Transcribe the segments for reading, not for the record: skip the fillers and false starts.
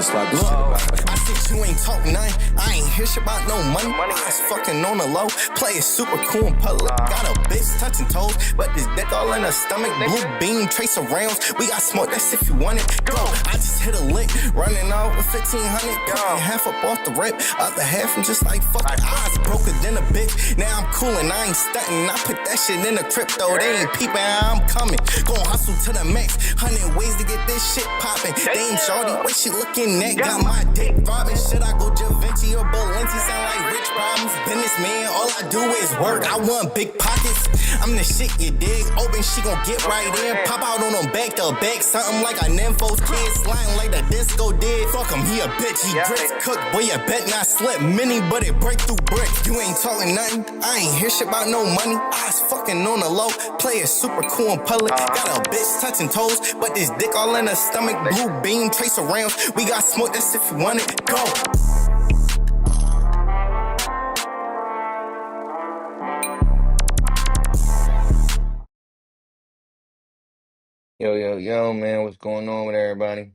slap the shit about I think you ain't talk nothing. I ain't hear shit about no money. I was fucking on the low. Play it super cool and public. Got a bitch touching toes, but this dick all in her stomach. Blue beam, trace of rounds. We got smoke, that's if you want it. Go. I just hit a lick, running off with 1500. Putting half up off the rip. Other half, I'm just like fucking eyes broker than a bitch. Now I'm coolin', I ain't stunting. I put that shit in the crypto. They ain't peeping, I'm coming. Gon' hustle to the max. 100 ways to get this shit poppin'. Damn, shorty, what she looking at? Got my dick robbing. Should I go Givenchy or Balenci? Sound like rich problems. Businessman, all I do is work. I want big pockets. I'm the shit, you dig? Open, she gon' get right in. Pop out on them back to back. Something like a Nympho's kid. Sliding like the disco did. Fuck him, he a bitch. He grits cook. Boy, you bet not slip. Mini, but it break through brick. You ain't talking nothing. I ain't hear shit about no money. I was fucking on the low. Play it super cool and public. Got a bitch touching toes, but this dick all in her stomach. Blue beam, trace of rounds. We got smoke, that's if you want it. Go. Yo, man, what's going on with everybody?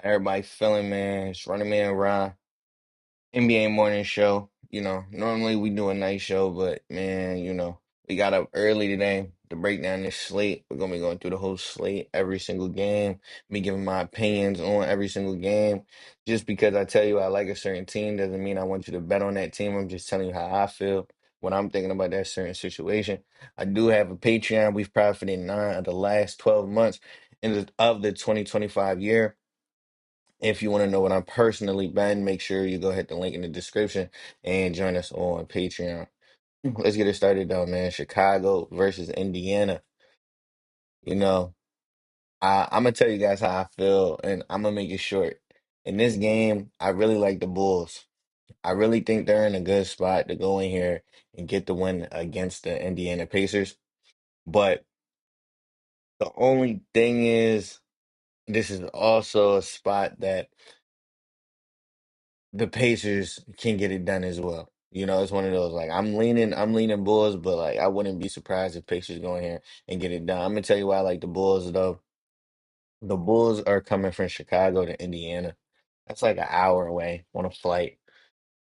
Everybody feeling, man. It's Running Man Ron, NBA morning show. Normally we do a night show, but man, we got up early today to break down this slate. We're gonna be going through the whole slate, every single game, me giving my opinions on every single game. Just because I tell you I like a certain team doesn't mean I want you to bet on that team. I'm just telling you how I feel when I'm thinking about that certain situation. I do have a Patreon. We've profited 9 of the last 12 months of the 2025 year. If you want to know what I'm personally betting, make sure you go hit the link in the description and join us on Patreon. Let's get it started though, man. Chicago versus Indiana. You know, I'm gonna tell you guys how I feel, and I'm gonna make it short. In this game, I really like the Bulls. I really think they're in a good spot to go in here and get the win against the Indiana Pacers. But the only thing is, this is also a spot that the Pacers can get it done as well. It's one of those like I'm leaning Bulls, but like I wouldn't be surprised if Pacers go in here and get it done. I'm gonna tell you why I like the Bulls though. The Bulls are coming from Chicago to Indiana. That's like an hour away on a flight.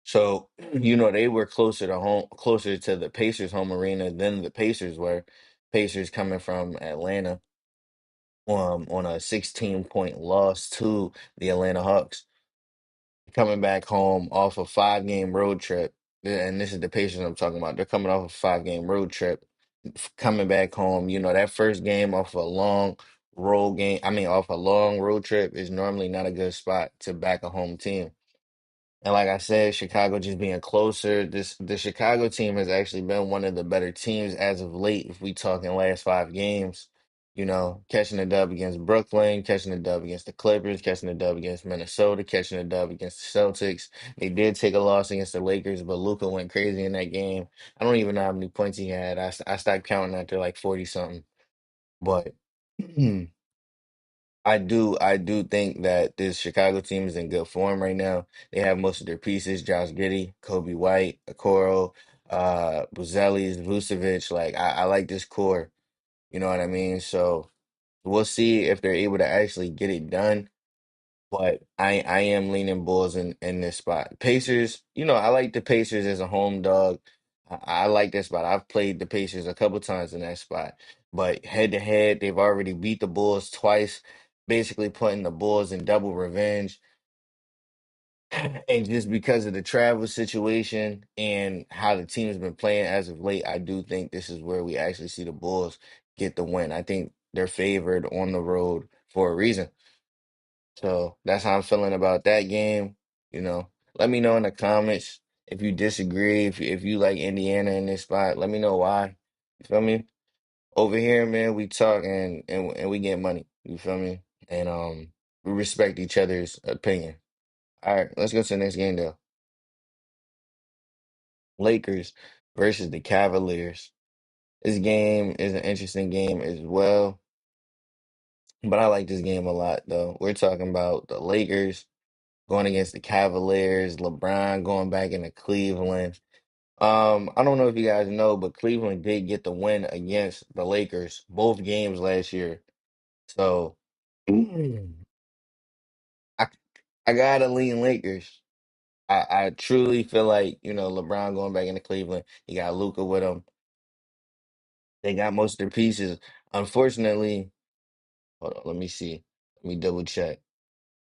So, they were closer to the Pacers home arena than the Pacers were. Pacers coming from Atlanta on a 16-point loss to the Atlanta Hawks, coming back home off a 5-game road trip. And this is the Pacers I'm talking about. They're coming off a 5-game road trip, coming back home. That first game off a long road game, I mean, off a long road trip is normally not a good spot to back a home team. And like I said, Chicago just being closer. The Chicago team has actually been one of the better teams as of late. If we talking last 5 games, catching a dub against Brooklyn, catching a dub against the Clippers, catching a dub against Minnesota, catching a dub against the Celtics. They did take a loss against the Lakers, but Luka went crazy in that game. I don't even know how many points he had. I stopped counting after like 40 something. But I do think that this Chicago team is in good form right now. They have most of their pieces: Josh Giddey, Kobe White, Okoro, Buzelis, Vucevic. Like I like this core. You know what I mean? So we'll see if they're able to actually get it done. But I am leaning Bulls in this spot. Pacers, I like the Pacers as a home dog. I like that spot. I've played the Pacers a couple times in that spot. But head to head, they've already beat the Bulls twice, basically putting the Bulls in double revenge. And just because of the travel situation and how the team has been playing as of late, I do think this is where we actually see the Bulls get the win. I think they're favored on the road for a reason. So that's how I'm feeling about that game. Let me know in the comments if you disagree, if you like Indiana in this spot. Let me know why. You feel me? Over here, man, we talk and we get money. You feel me? And we respect each other's opinion. All right, let's go to the next game though. Lakers versus the Cavaliers. This game is an interesting game as well, but I like this game a lot though. We're talking about the Lakers going against the Cavaliers, LeBron going back into Cleveland. I don't know if you guys know, but Cleveland did get the win against the Lakers both games last year. So I I gotta lean Lakers. I truly feel like, LeBron going back into Cleveland. He got Luca with him. They got most of their pieces. Unfortunately, hold on, let me see. Let me double check.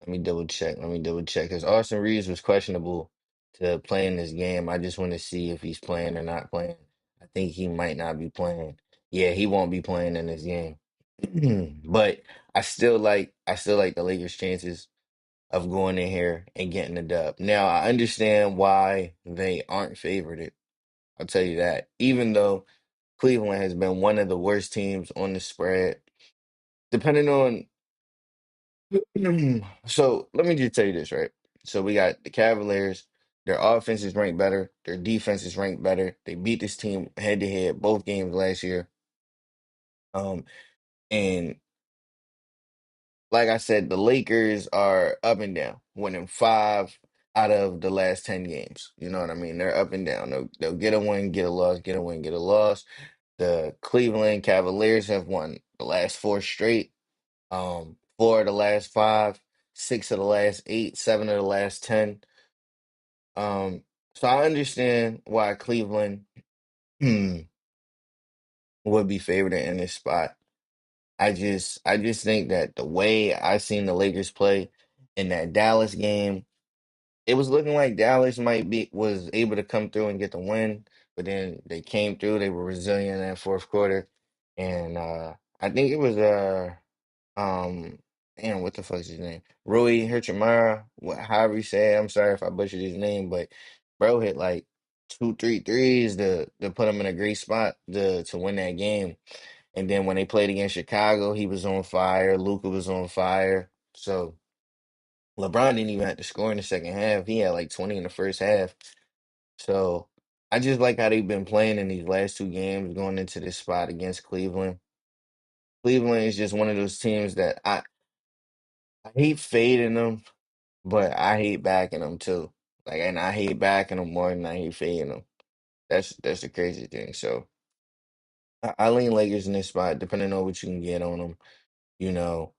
Let me double check. Let me double check. Because Austin Reeves was questionable to play in this game. I just want to see if he's playing or not playing. I think he might not be playing. Yeah, he won't be playing in this game. But I still like the Lakers' chances of going in here and getting the dub. Now I understand why they aren't favored. I'll tell you that. Even though Cleveland has been one of the worst teams on the spread, depending on so let me just tell you this, right? So we got the Cavaliers, their offense is ranked better, their defense is ranked better. They beat this team head to head both games last year. Um, and like I said, the Lakers are up and down, winning 5 out of the last 10 games. You know what I mean? They're up and down. They'll get a win, get a loss, get a win, get a loss. The Cleveland Cavaliers have won the last four straight, 4 of the last 5, 6 of the last 8, 7 of the last 10. Um, so I understand why Cleveland would be favored in this spot. I just think that the way I seen the Lakers play in that Dallas game, it was looking like Dallas might be was able to come through and get the win, but then they came through. They were resilient in that fourth quarter, and I think it was um damn, what the fuck's his name? Rui Hachimura, however you say it. I'm sorry if I butchered his name, but bro hit like two, three threes to put him in a great spot to win that game. And then when they played against Chicago, he was on fire. Luca was on fire. So LeBron didn't even have to score in the second half. He had like 20 in the first half. So I just like how they've been playing in these last two games going into this spot against Cleveland. Cleveland is just one of those teams that I hate fading them, but I hate backing them too. Like, and I hate backing them more than I hate fading them. That's the crazy thing. So I lean Lakers in this spot, depending on what you can get on them. You know,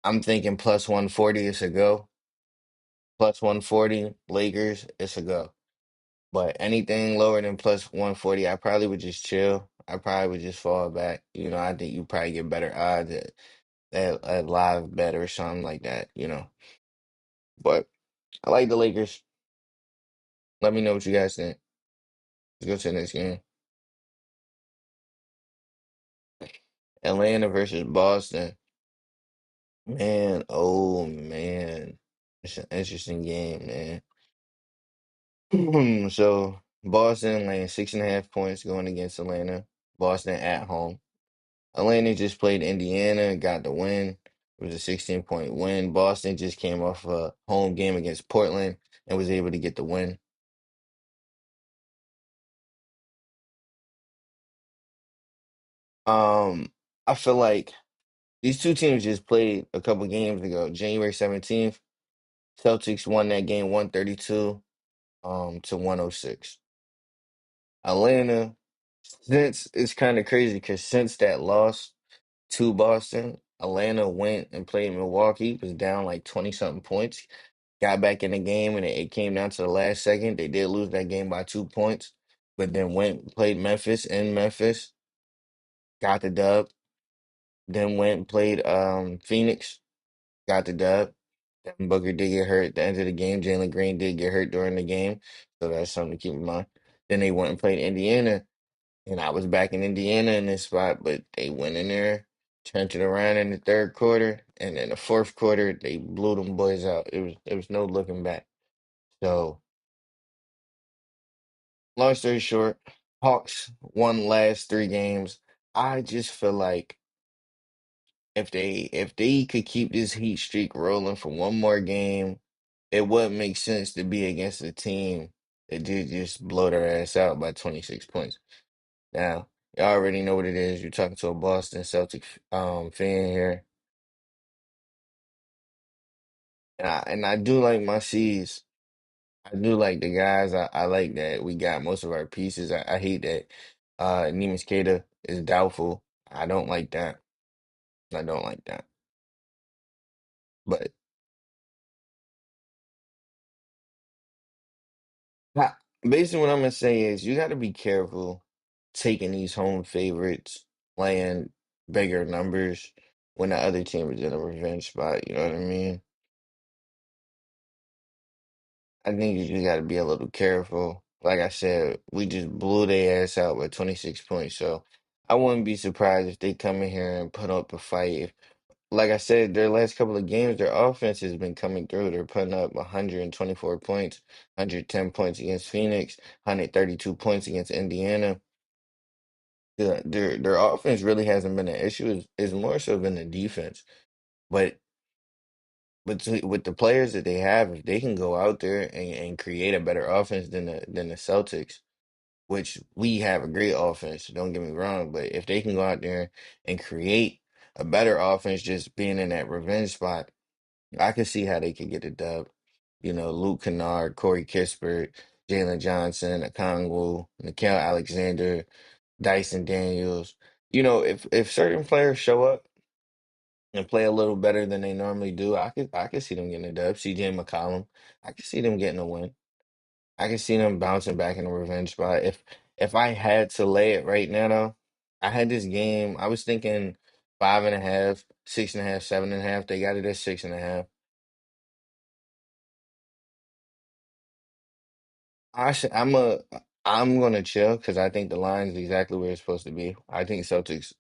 I'm thinking plus 140 is a go. Plus 140 Lakers, it's a go. But anything lower than plus 140, I probably would just chill. I probably would just fall back. I think you probably get better odds at live bet or something like that. But I like the Lakers. Let me know what you guys think. Let's go to the next game. Atlanta versus Boston. Man, oh man. It's an interesting game, man. So Boston laying 6.5 points going against Atlanta. Boston at home. Atlanta just played Indiana, got the win. It was a 16-point win. Boston just came off a home game against Portland and was able to get the win. Um, I feel like these two teams just played a couple games ago. January 17th, Celtics won that game 132 to 106. Atlanta, since it's kind of crazy because since that loss to Boston, Atlanta went and played Milwaukee, was down like 20 something points, got back in the game, and it came down to the last second. They did lose that game by 2 points, but then went and played Memphis in Memphis, got the dub, then went and played Phoenix, got the dub. Devin Booker did get hurt at the end of the game. Jalen Green did get hurt during the game, so that's something to keep in mind. Then they went and played Indiana, and I was back in Indiana in this spot, but they went in there, turned it around in the third quarter, and in the fourth quarter they blew them boys out. There was no looking back. So long story short, Hawks won last 3 games. I just feel like if they could keep this heat streak rolling for one more game, it wouldn't make sense to be against a team that did just blow their ass out by 26 points. Now, you already know what it is. You're talking to a Boston Celtic fan here. And I do like my C's. I do like the guys. I like that we got most of our pieces. I hate that Neemias Queta is doubtful. I don't like that. I don't like that. But Basically, what I'm gonna say is you got to be careful taking these home favorites, playing bigger numbers when the other team is in a revenge spot. You know what I mean? I think you just got to be a little careful. Like I said, we just blew their ass out with 26 points. So I wouldn't be surprised if they come in here and put up a fight. Like I said, their last couple of games, their offense has been coming through. They're putting up 124 points, 110 points against Phoenix, 132 points against Indiana. Their offense really hasn't been an issue. It's more so been the defense. But with the players that they have, if they can go out there and create a better offense than the Celtics, which we have a great offense, don't get me wrong, but if they can go out there and create a better offense just being in that revenge spot, I can see how they could get a dub. You know, Luke Kennard, Corey Kispert, Jalen Johnson, Okongwu, Nickel Alexander, Dyson Daniels. You know, if certain players show up and play a little better than they normally do, I could see them getting a dub. CJ McCollum, I could see them getting a win. I could see them bouncing back in a revenge spot. If I had to lay it right now, though, I had this game. I was thinking 5.5, 6.5, 7.5. They got it at 6.5. I'm gonna chill because I think the line is exactly where it's supposed to be. I think Celtics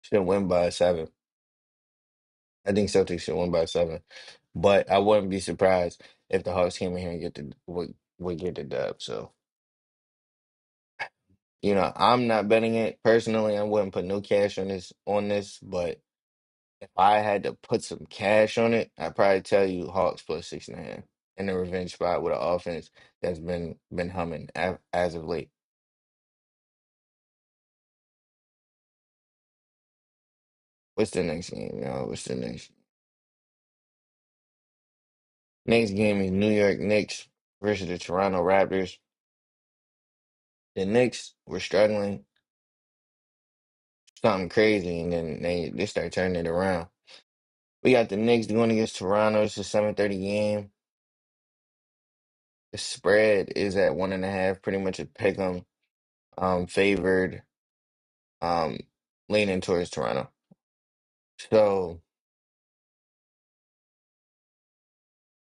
should win by 7. I think Celtics should win by 7. But I wouldn't be surprised if the Hawks came in here and would get the dub. So, I'm not betting it. Personally, I wouldn't put no cash on this, but if I had to put some cash on it, I'd probably tell you Hawks plus 6.5 in the revenge spot with an offense that's been humming as of late. What's the next game, y'all? What's the next game is New York Knicks versus the Toronto Raptors. The Knicks were struggling something crazy, and then they start turning it around. We got the Knicks going against Toronto. It's a 7:30 game. The spread is at 1.5, pretty much a pick 'em, favored, um, leaning towards Toronto. So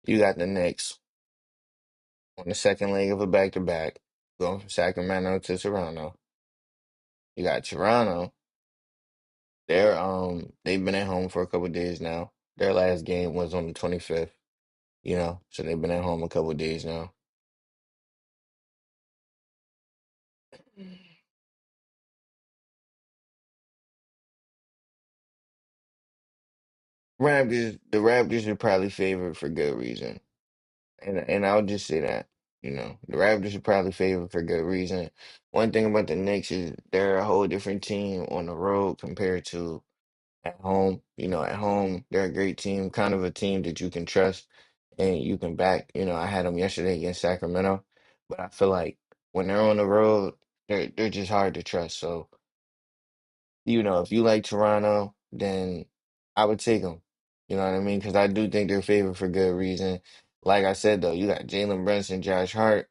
you got the Knicks on the second leg of a back-to-back, going from Sacramento to Toronto. You got Toronto. They've been at home for a couple days now. Their last game was on the 25th, so they've been at home a couple days now. The Raptors are probably favored for good reason. And I'll just say that, the Raptors are probably favored for good reason. One thing about the Knicks is they're a whole different team on the road compared to at home. At home, they're a great team, kind of a team that you can trust and you can back. I had them yesterday against Sacramento, but I feel like when they're on the road, they're just hard to trust. So, if you like Toronto, then I would take them. You know what I mean? Because I do think they're favored for good reason. Like I said, though, you got Jalen Brunson, Josh Hart,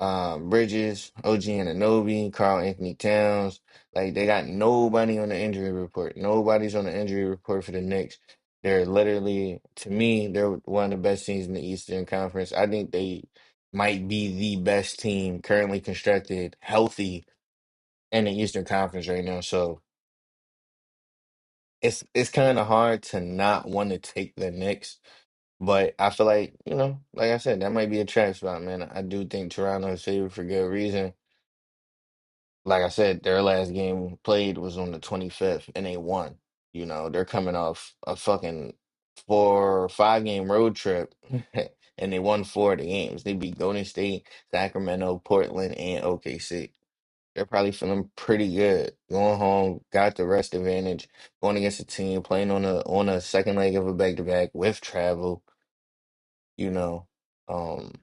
Bridges, OG Anunoby, Carl Anthony Towns. Like they got nobody on the injury report. Nobody's on the injury report for the Knicks. They're literally, to me, they're one of the best teams in the Eastern Conference. I think they might be the best team currently constructed, healthy in the Eastern Conference right now. So it's kind of hard to not want to take the Knicks. But I feel like, like I said, that might be a trap spot, man. I do think Toronto is favored for good reason. Like I said, their last game played was on the 25th and they won. They're coming off a fucking 5 game road trip and they won 4 of the games. They beat Golden State, Sacramento, Portland, and OKC. They're probably feeling pretty good. Going home, got the rest advantage, going against a team, playing on a second leg of a back-to-back with travel, you know. Um,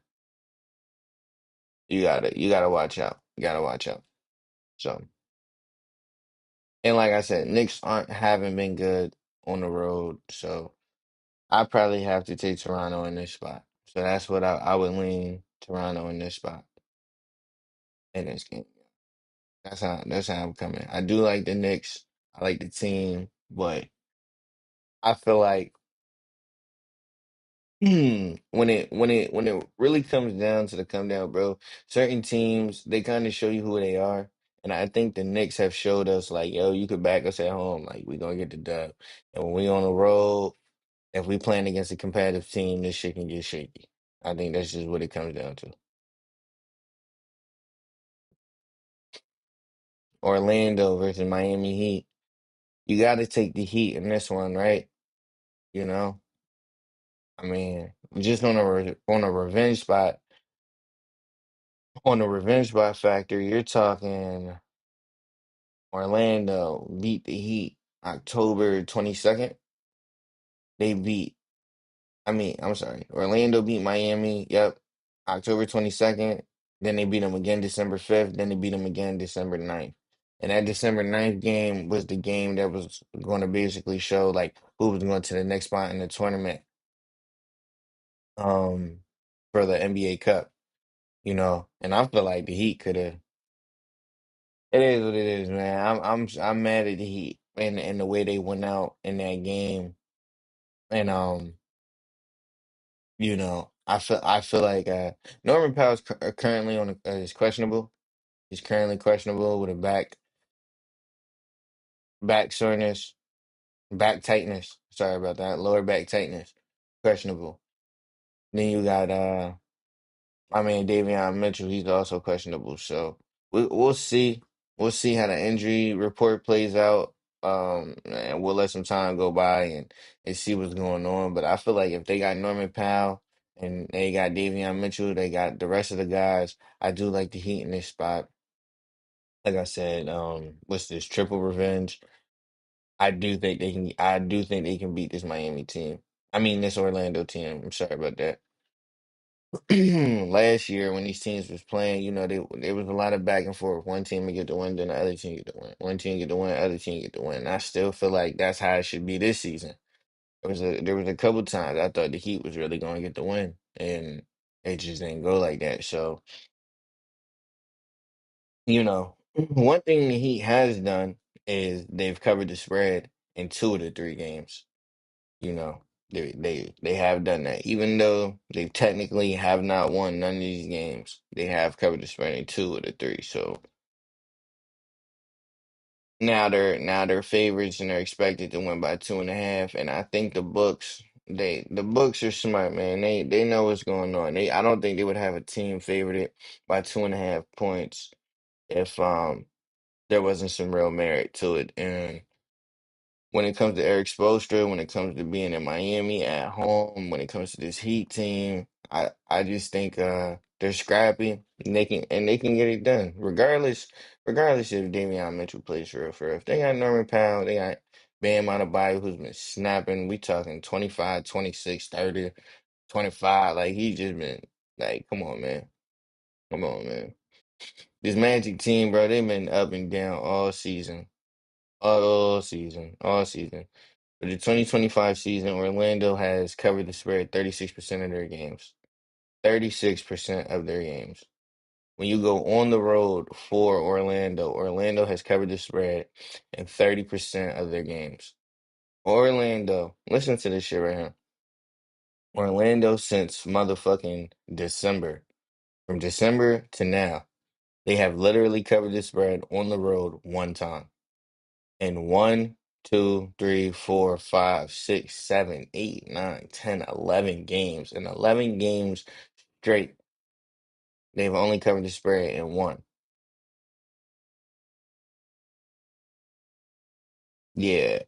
you gotta watch out. You gotta watch out. So. And like I said, Knicks haven't been good on the road, so I probably have to take Toronto in this spot. So that's what I would lean. Toronto in this spot in this game. That's how I'm coming. I do like the Knicks. I like the team, but I feel like when it really comes down to the come down, bro, certain teams they kind of show you who they are. And I think the Knicks have showed us like, yo, you could back us at home, like we gonna get the dub. And when we on the road, if we playing against a competitive team, this shit can get shaky. I think that's just what it comes down to. Orlando versus Miami Heat. You got to take the Heat in this one, right? You know, I mean, just on a revenge spot, on a revenge spot factor, you're talking Orlando beat the Heat October 22nd. They beat, I'm sorry, Orlando beat Miami. Yep, October 22nd. Then they beat them again December 5th. Then they beat them again December 9th. And that December 9th game was the game that was going to basically show like who was going to the next spot in the tournament um for the NBA Cup, And I feel like the Heat could have. It is what it is, man. I'm mad at the Heat and the way they went out in that game. And I feel like Norman Powell's currently is questionable. He's currently questionable with a back soreness, back tightness. Sorry about that. Lower back tightness. Questionable. Then you got Davion Mitchell, he's also questionable. So we'll see. We'll see how the injury report plays out. And we'll let some time go by and see what's going on. But I feel like if they got Norman Powell and they got Davion Mitchell, they got the rest of the guys. I do like the Heat in this spot. Like I said, what's this triple revenge? I do think they can beat this Miami team. I mean this Orlando team. I'm sorry about that. Last year when these teams was playing, there was a lot of back and forth. One team would get the win, then the other team get the win. One team get the win, other team get the win. And I still feel like that's how it should be this season. There was a couple times I thought the Heat was really going to get the win, and it just didn't go like that. So, one thing the Heat has done is they've covered the spread in two of the three games. You know, they have done that. Even though they technically have not won none of these games, they have covered the spread in two of the three. So now they're favorites and they're expected to win by 2.5. And I think the books are smart, man. They know what's going on. I don't think they would have a team favored by 2.5 points if there wasn't some real merit to it. And when it comes to Eric Spoelstra, when it comes to being in Miami at home, when it comes to this Heat team, I just think they're scrappy and they can get it done. Regardless if Davion Mitchell plays for real. If they got Norman Powell, they got Bam Adebayo who's been snapping. We talking 25, 26, 30, 25. Like he just been like, come on, man. Come on, man. This Magic team, bro, they've been up and down all season. All season. All season. For the 2025 season, Orlando has covered the spread 36% of their games. 36% of their games. When you go on the road for Orlando, Orlando has covered the spread in 30% of their games. Orlando, listen to this shit right here. Orlando since motherfucking December. From December to now, they have literally covered the spread on the road one time. In 1, 2, 3, 4, 5, 6, 7, 8, 9, 10, 11 games. In 11 games straight, they've only covered the spread in one. Yeah,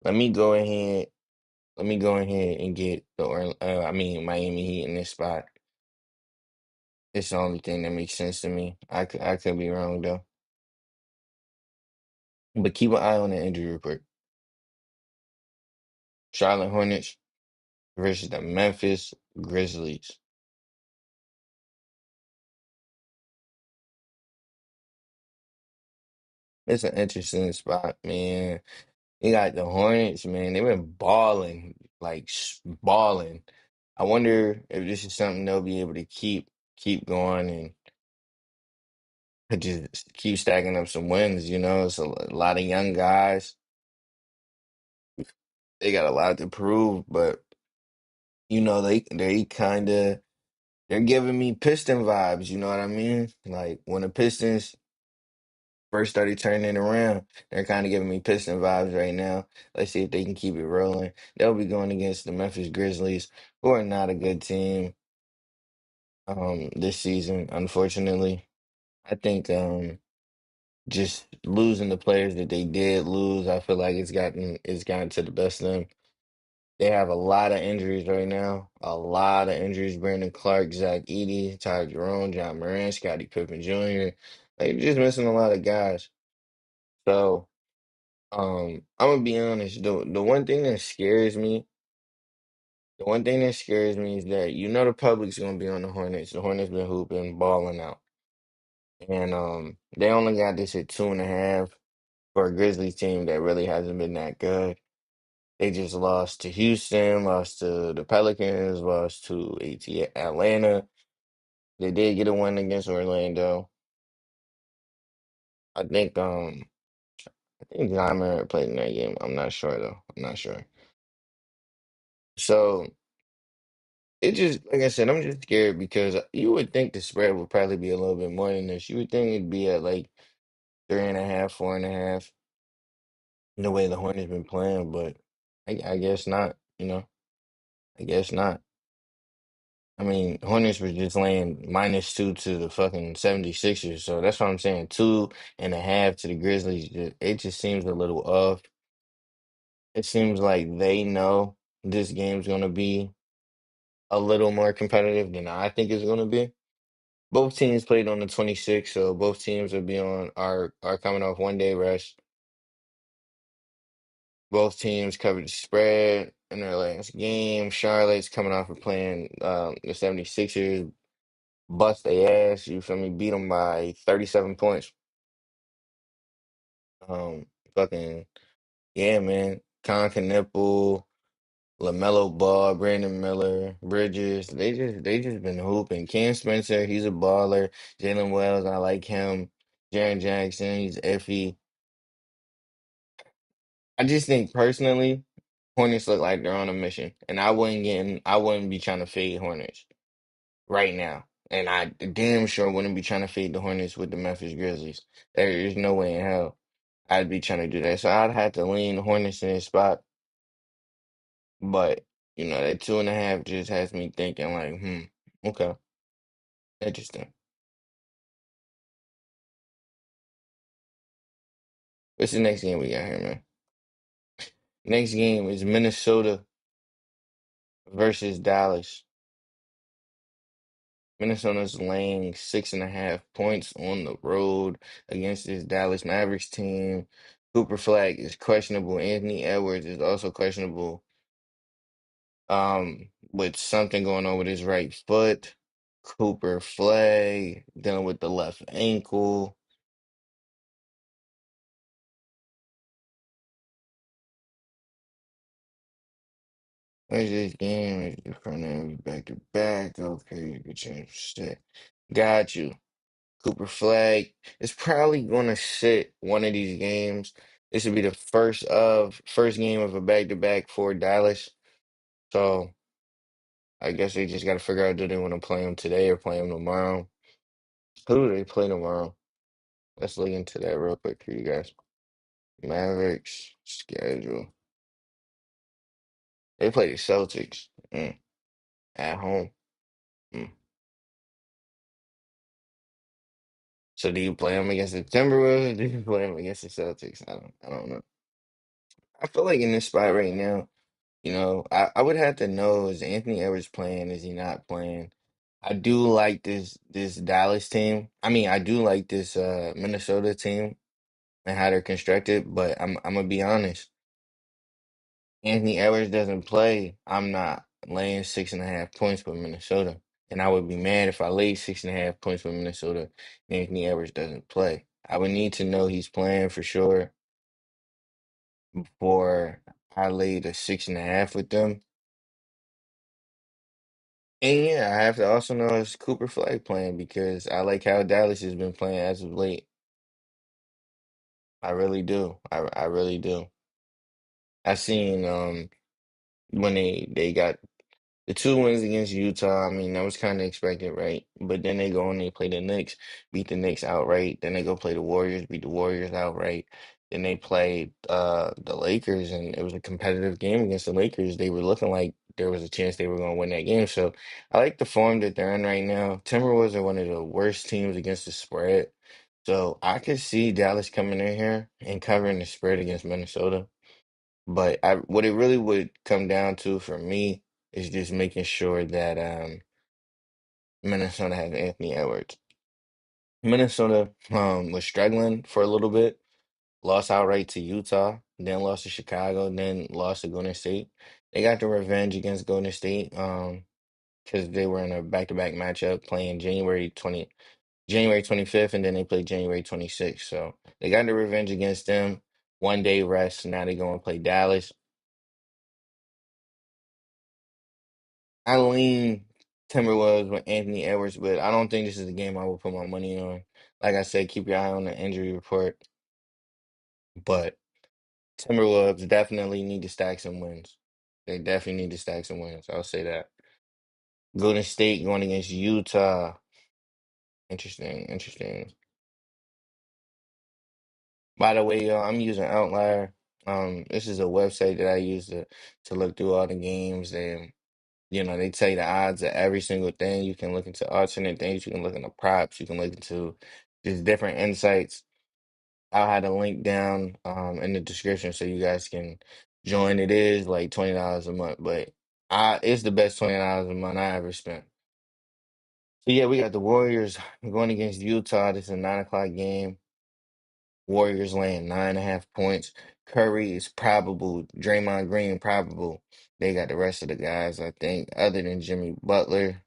let me go ahead. Let me go ahead and get Miami Heat in this spot. It's the only thing that makes sense to me. I could be wrong though. But keep an eye on the injury report. Charlotte Hornets versus the Memphis Grizzlies. It's an interesting spot, man. You got the Hornets, man. They've been balling, like balling. I wonder if this is something they'll be able to keep going and could just keep stacking up some wins. It's a lot of young guys. They got a lot to prove, but they kind of they're giving me Piston vibes. You know what I mean? Like when the Pistons first started turning it around, they're kind of giving me Piston vibes right now. Let's see if they can keep it rolling. They'll be going against the Memphis Grizzlies, who are not a good team this season, unfortunately. I think just losing the players that they did lose, I feel like it's gotten to the best of them. They have a lot of injuries right now. A lot of injuries. Brandon Clark, Zach Edey, Ty Jerome, John Moran, Scottie Pippen Jr. They're just missing a lot of guys. So I'm gonna be honest. The one thing that scares me is that the public's gonna be on the Hornets. The Hornets been hooping, balling out. And they only got this at 2.5 for a Grizzlies team that really hasn't been that good. They just lost to Houston, lost to the Pelicans, lost to Atlanta. They did get a win against Orlando. I think John Morant played in that game. I'm not sure though. I'm not sure. So it just like I said, I'm just scared because you would think the spread would probably be a little bit more than this. You would think it'd be at like 3.5, 4.5, the way the Hornets been playing, but I guess not, I guess not. I mean, Hornets was just laying -2 to the fucking 76ers, so that's what I'm saying. 2.5 to the Grizzlies. It just seems a little off. It seems like they know this game's gonna be a little more competitive than I think it's gonna be. Both teams played on the 26th, so both teams are coming off 1 day rest. Both teams covered the spread in their last game. Charlotte's coming off of playing the 76ers, bust their ass, you feel me, beat them by 37 points. Um, fucking, yeah, man. Con Knipple, LaMelo Ball, Brandon Miller, Bridges, they just been hooping. Cam Spencer, he's a baller. Jalen Wells, I like him. Jaren Jackson, he's iffy. I just think personally, Hornets look like they're on a mission, and I wouldn't be trying to fade Hornets right now, and I damn sure wouldn't be trying to fade the Hornets with the Memphis Grizzlies. There is no way in hell I'd be trying to do that. So I'd have to lean the Hornets in this spot, but that 2.5 just has me thinking like, okay, interesting. What's the next game we got here, man? Next game is Minnesota versus Dallas. Minnesota's laying 6.5 points on the road against this Dallas Mavericks team. Cooper Flag is questionable. Anthony Edwards is also questionable. With something going on with his right foot. Cooper Flag dealing with the left ankle. Where's this game? Is it front end back to back? Okay, you can change shit. Got you. Cooper Flag is probably gonna sit one of these games. This would be the first game of a back to back for Dallas. So I guess they just got to figure out, do they want to play him today or play him tomorrow? Who do they play tomorrow? Let's look into that real quick for you guys. Mavericks schedule. They play the Celtics at home. Mm. So do you play them against the Timberwolves or do you play them against the Celtics? I don't know. I feel like in this spot right now. I would have to know, is Anthony Edwards playing? Is he not playing? I do like this Dallas team. I mean, I do like this Minnesota team and how they're constructed, but I'm gonna be honest. Anthony Edwards doesn't play. I'm not laying 6.5 points for Minnesota. And I would be mad if I laid 6.5 points for Minnesota and Anthony Edwards doesn't play. I would need to know he's playing for sure before I laid a 6.5 with them. And yeah, I have to also know is Cooper Flag playing because I like how Dallas has been playing as of late. I really do. I really do. I seen when they got the two wins against Utah. I mean, that was kind of expected, right? But then they go and they play the Knicks, beat the Knicks outright. Then they go play the Warriors, beat the Warriors outright. Then they played the Lakers, and it was a competitive game against the Lakers. They were looking like there was a chance they were going to win that game. So I like the form that they're in right now. Timberwolves are one of the worst teams against the spread. So I could see Dallas coming in here and covering the spread against Minnesota. But what it really would come down to for me is just making sure that Minnesota has Anthony Edwards. Minnesota was struggling for a little bit, lost outright to Utah, then lost to Chicago, then lost to Golden State. They got the revenge against Golden State because they were in a back-to-back matchup playing January 25th, and then they played January 26th. So they got the revenge against them. 1 day rest. Now they going to play Dallas. I lean Timberwolves with Anthony Edwards, but I don't think this is the game I will put my money on. Like I said, keep your eye on the injury report. But Timberwolves definitely need to stack some wins. They definitely need to stack some wins. I'll say that. Golden State going against Utah. Interesting, interesting. By the way, y'all, I'm using Outlier. This is a website that I use to look through all the games, and they tell you the odds of every single thing. You can look into alternate things. You can look into props. You can look into just different insights. I'll have the link down in the description so you guys can join. It is like $20 a month, but it's the best $20 a month I ever spent. So yeah, we got the Warriors going against Utah. This is a 9 o'clock game. Warriors laying 9.5 points. Curry is probable. Draymond Green probable. They got the rest of the guys, I think, other than Jimmy Butler.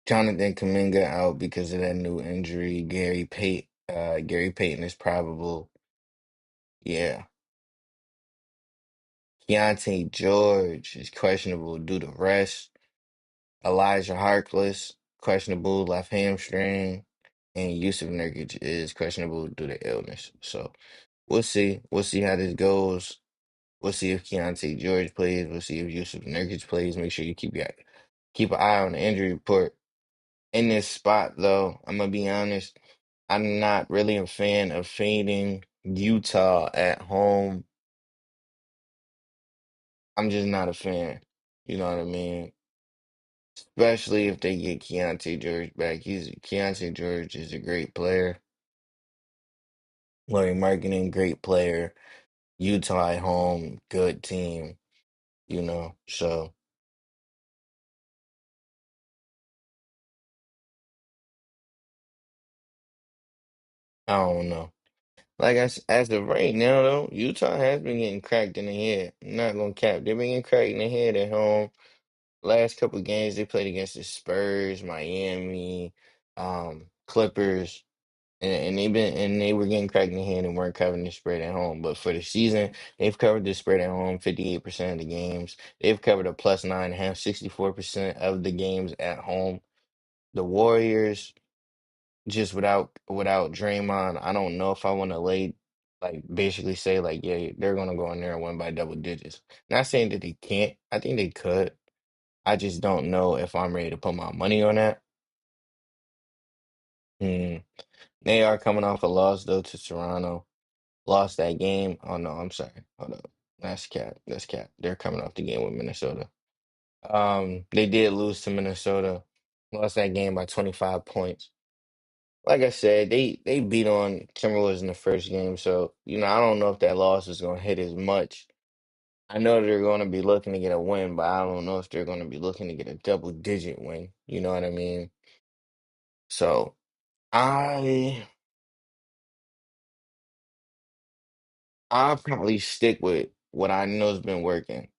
Jonathan Kuminga out because of that new injury. Gary Payton is probable. Yeah. Keontae George is questionable due to rest. Elijah Harkless, questionable left hamstring. And Yusuf Nurkic is questionable due to illness. So we'll see. We'll see how this goes. We'll see if Keontae George plays. We'll see if Yusuf Nurkic plays. Make sure you keep an eye on the injury report. In this spot, though, I'm gonna be honest. I'm not really a fan of fading Utah at home. I'm just not a fan. You know what I mean? Especially if they get Keontae George back. Keontae George is a great player. Laurie Marketing, great player. Utah at home, good team. So I don't know. Like as of right now, though, Utah has been getting cracked in the head. I'm not gonna cap. They've been getting cracked in the head at home. Last couple of games they played against the Spurs, Miami, Clippers, and they were getting cracked in the head and weren't covering the spread at home. But for the season, they've covered the spread at home 58% of the games. They've covered a plus 9.5, 64% of the games at home. The Warriors, just without Draymond, I don't know if I want to basically say like, yeah, they're gonna go in there and win by double digits. Not saying that they can't. I think they could. I just don't know if I'm ready to put my money on that. Mm. They are coming off a loss though to Toronto. Lost that game. Oh no, I'm sorry. Hold up. That's cap. That's cap. They're coming off the game with Minnesota. They did lose to Minnesota. Lost that game by 25 points. Like I said, they beat on Timberwolves in the first game, so I don't know if that loss is gonna hit as much. I know they're gonna be looking to get a win, but I don't know if they're gonna be looking to get a double digit win. You know what I mean? So I I'll probably stick with what I know has been working.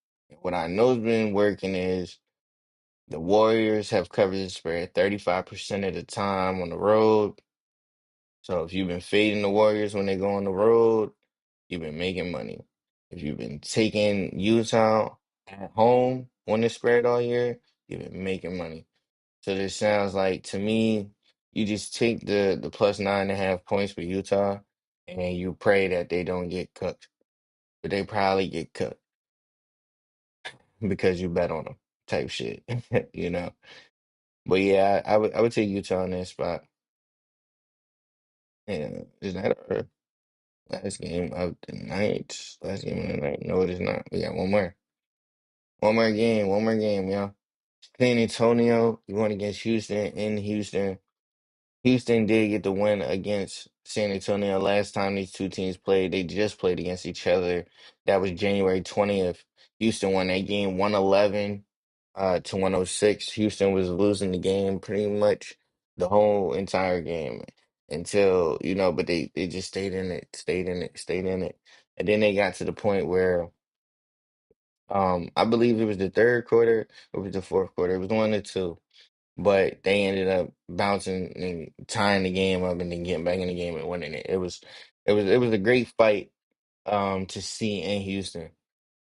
What I know has been working is the Warriors have covered the spread 35% of the time on the road. So if you've been fading the Warriors when they go on the road, you've been making money. If you've been taking Utah at home on the spread all year, you've been making money. So this sounds like to me, you just take the plus 9.5 points for Utah, and you pray that they don't get cooked, but they probably get cooked because you bet on them, type shit, you know. But yeah, I would take Utah in that spot. Yeah, is that our last game of the night? Last game of the night? No, it is not. We got one more game, y'all. San Antonio, you won against Houston in Houston. Houston did get the win against San Antonio last time these two teams played. They just played against each other. That was January 20th. Houston won that game 111 to 106. Houston was losing the game pretty much the whole entire game until, but they just stayed in it, stayed in it, stayed in it. And then they got to the point where I believe it was the third quarter, or it was the fourth quarter. It was one or two, but they ended up bouncing and tying the game up and then getting back in the game and winning it. It was a great fight to see in Houston.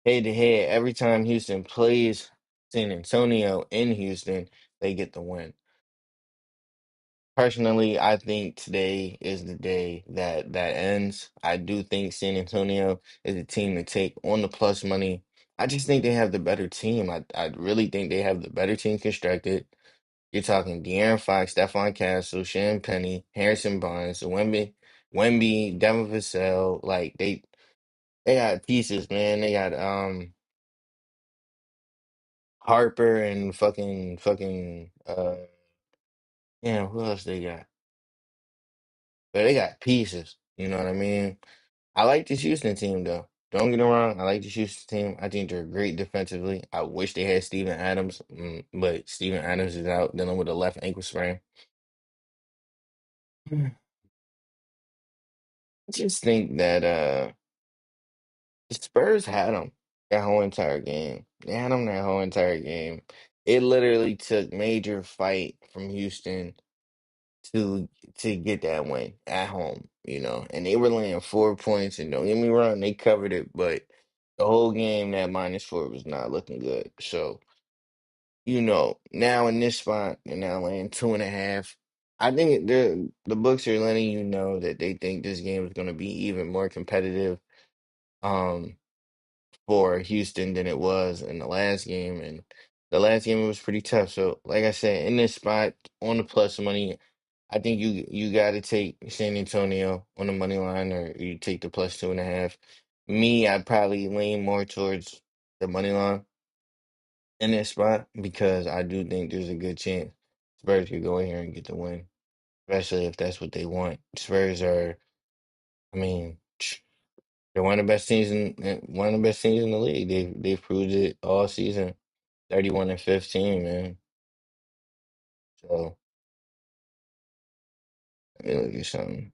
Head to head, every time Houston plays San Antonio in Houston, they get the win. Personally, I think today is the day that ends. I do think San Antonio is a team to take on the plus money. I just think they have the better team. I really think they have the better team constructed. You're talking De'Aaron Fox, Stephon Castle, Shan Penny, Harrison Barnes, Wemby, Devin Vassell. Like they got pieces, man. They got Harper and fucking who else they got? But they got pieces. You know what I mean? I like this Houston team though. Don't get me wrong, I like the Houston team. I think they're great defensively. I wish they had Steven Adams, but Steven Adams is out dealing with a left ankle sprain. I just think that the Spurs had them that whole entire game. They had them that whole entire game. It literally took major fight from Houston to to get that win at home, and they were laying 4 points, and don't get me wrong, they covered it, but the whole game that -4 was not looking good. So, now in this spot, they're now laying 2.5. I think the books are letting you know that they think this game is going to be even more competitive. Um, for Houston than it was in the last game. And the last game it was pretty tough. So, like I said, in this spot on the plus money, I think you got to take San Antonio on the money line, or you take the plus 2.5. Me, I'd probably lean more towards the money line in this spot because I do think there's a good chance Spurs could go in here and get the win, especially if that's what they want. Spurs are, I mean. They're one of the best teams one of the best teams in the league. They've proved it all season. 31-15, man. So let me look at something.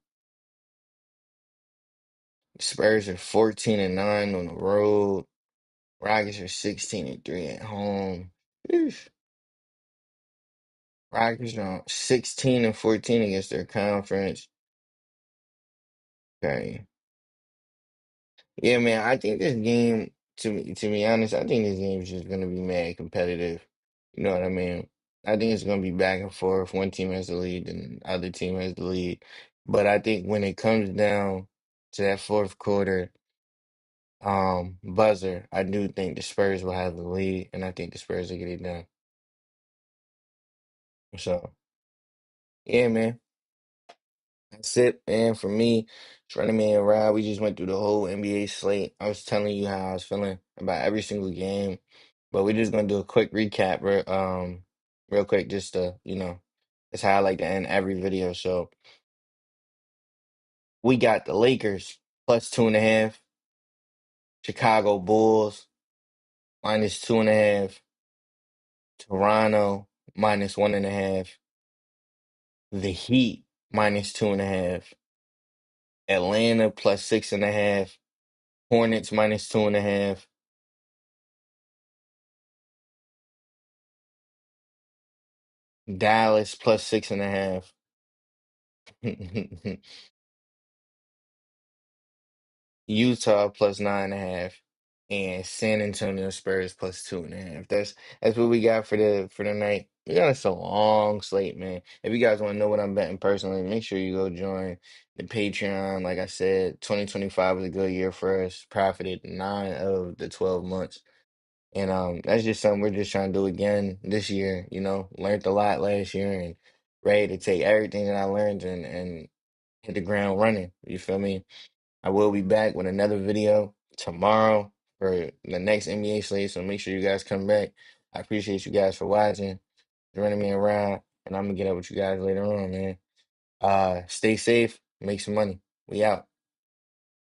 Spurs are 14-9 on the road. Rockets are 16-3 at home. Eesh. Rockets are 16-14 against their conference. Okay. Yeah, man, I think this game, to be honest, I think this game is just gonna be mad competitive. You know what I mean? I think it's gonna be back and forth. One team has the lead, and the other team has the lead. But I think when it comes down to that fourth quarter, buzzer, I do think the Spurs will have the lead, and I think the Spurs will get it done. So, yeah, man. That's it, man. For me, it's running man Rob. We just went through the whole NBA slate. I was telling you how I was feeling about every single game, but we're just gonna do a quick recap, real quick, just to, it's how I like to end every video. So we got the Lakers plus 2.5, Chicago Bulls -2.5, Toronto -1.5, the Heat -2.5, Atlanta plus 6.5, Hornets -2.5. Dallas plus 6.5. Utah plus 9.5. and San Antonio Spurs +2.5. That's what we got for the night. We got us a long slate, man. If you guys want to know what I'm betting personally, make sure you go join the Patreon. Like I said, 2025 was a good year for us. Profited 9 of the 12 months. And that's just something we're just trying to do again this year, you know. Learned a lot last year and ready to take everything that I learned and hit the ground running. You feel me? I will be back with another video tomorrow for the next NBA slate, so make sure you guys come back. I appreciate you guys for watching, running me around, and I'm gonna get up with you guys later on, man. Stay safe, make some money. We out.